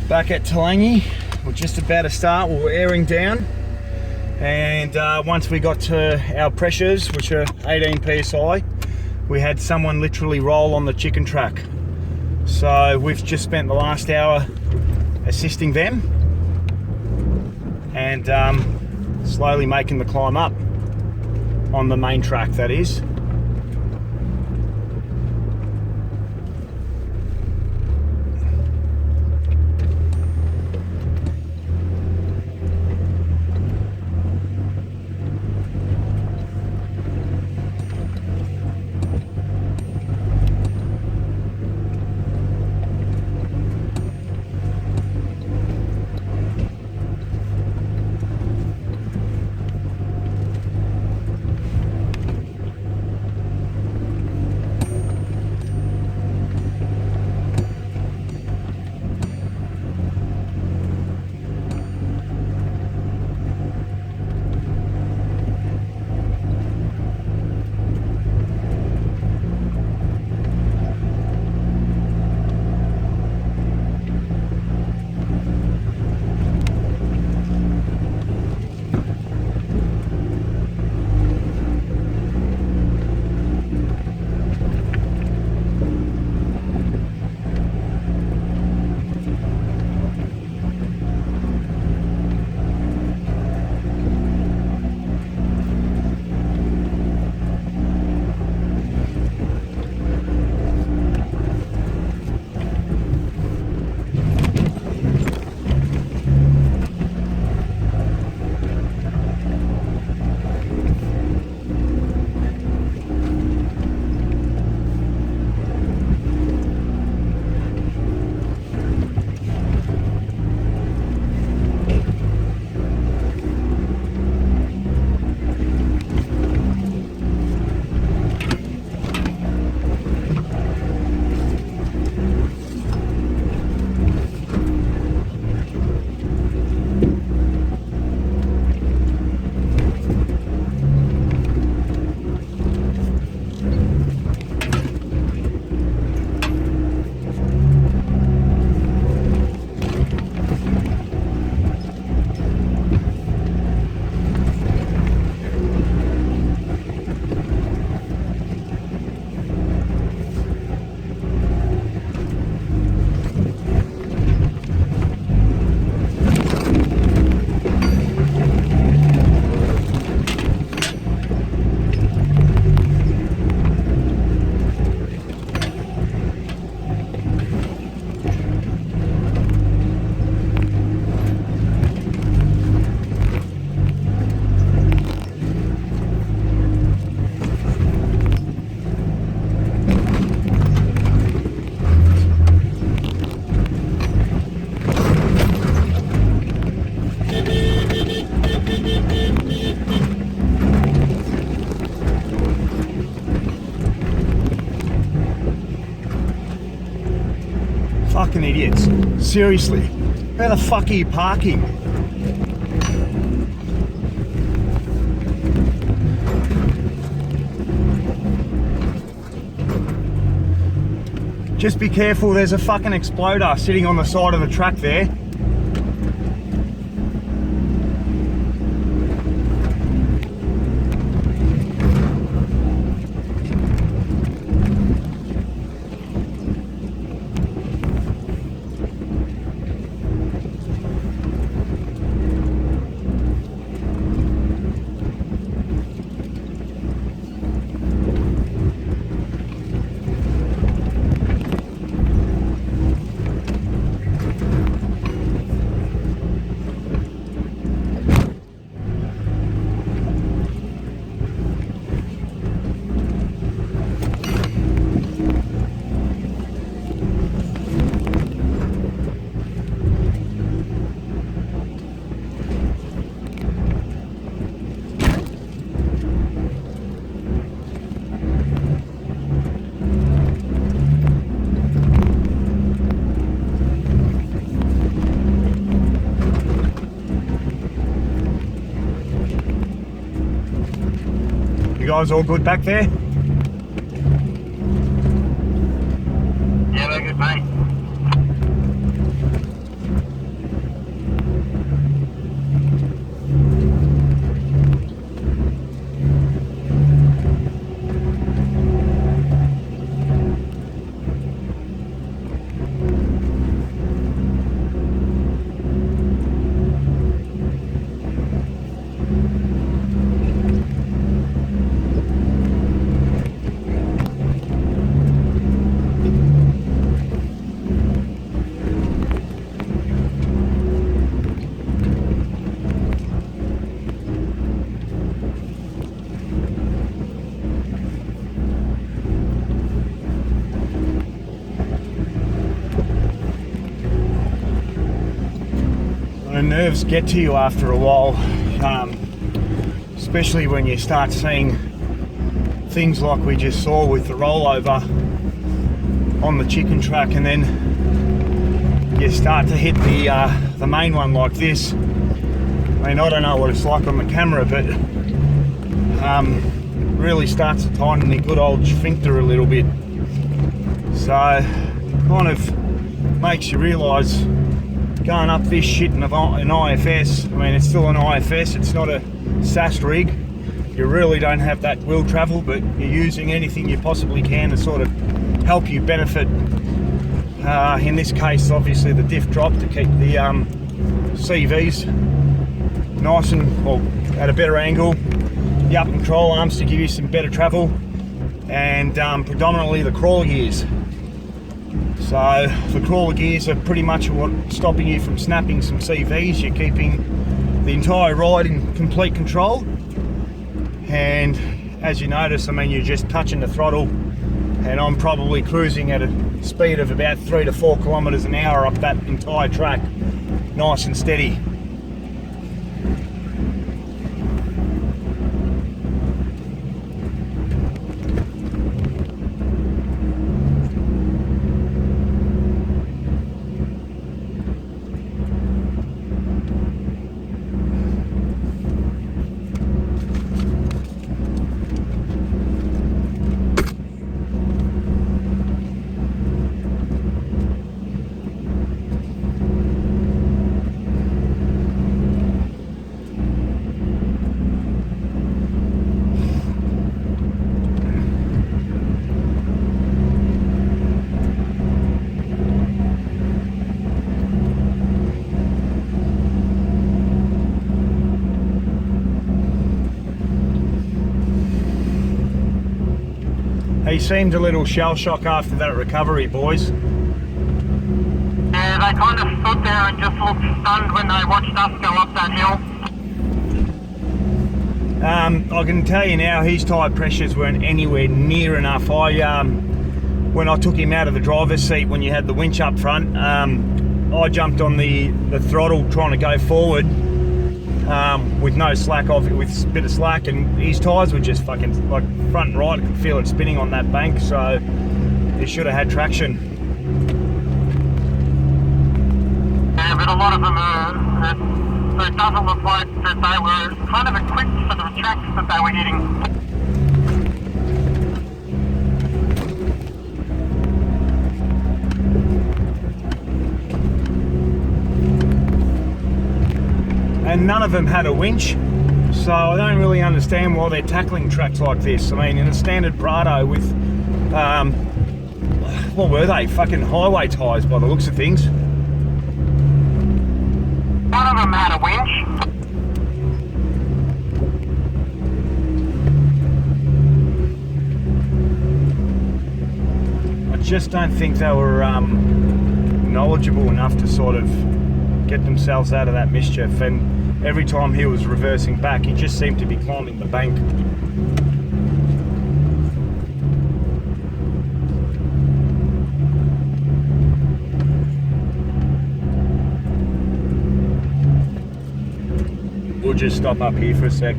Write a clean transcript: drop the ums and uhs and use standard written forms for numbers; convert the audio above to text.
Back at Toolangi, we're just about to start. We're airing down, and once we got to our pressures, which are 18 psi, we had someone literally roll on the chicken track. So we've just spent the last hour assisting them and slowly making the climb up on the main track, that is. Fucking idiots. Seriously. Where the fuck are you parking? Just be careful, there's a fucking exploder sitting on the side of the track there. You guys all good back there? Yeah, we're good, mate. the nerves get to you after a while, especially when you start seeing things like we just saw with the rollover on the chicken track, and then you start to hit the main one like this. I mean, I don't know what it's like on the camera, but really starts to tighten the good old sphincter a little bit. So kind of makes you realise going up this shit in an IFS, I mean, it's still an IFS, it's not a SAS rig. You really don't have that wheel travel, but you're using anything you possibly can to sort of help you benefit. In this case, obviously the diff drop to keep the CVs nice and, well, at a better angle. The up control arms to give you some better travel, and predominantly the crawler gears. So the crawler gears are pretty much what's stopping you from snapping some CVs. You're keeping the entire ride in complete control, and as you notice, I mean, you're just touching the throttle, and I'm probably cruising at a speed of about 3 to 4 kilometers an hour up that entire track, nice and steady. He seemed a little shell shock after that recovery, boys. Yeah, they kind of stood there and just looked stunned when they watched us go up that hill. I can tell you now, his tyre pressures weren't anywhere near enough. When I took him out of the driver's seat, when you had the winch up front, I jumped on the throttle trying to go forward with no slack off, with a bit of slack, and his tyres were just fucking like front and right. I could feel it spinning on that bank, so he should have had traction. Yeah, but a lot of them are, so it doesn't look like that they were kind of equipped for the tracks that they were hitting. And none of them had a winch, so I don't really understand why they're tackling tracks like this. I mean, in a standard Prado with, what were they? Fucking highway tyres by the looks of things. One of them had a winch. I just don't think they were knowledgeable enough to sort of get themselves out of that mischief, and every time he was reversing back, he just seemed to be climbing the bank. We'll just stop up here for a sec.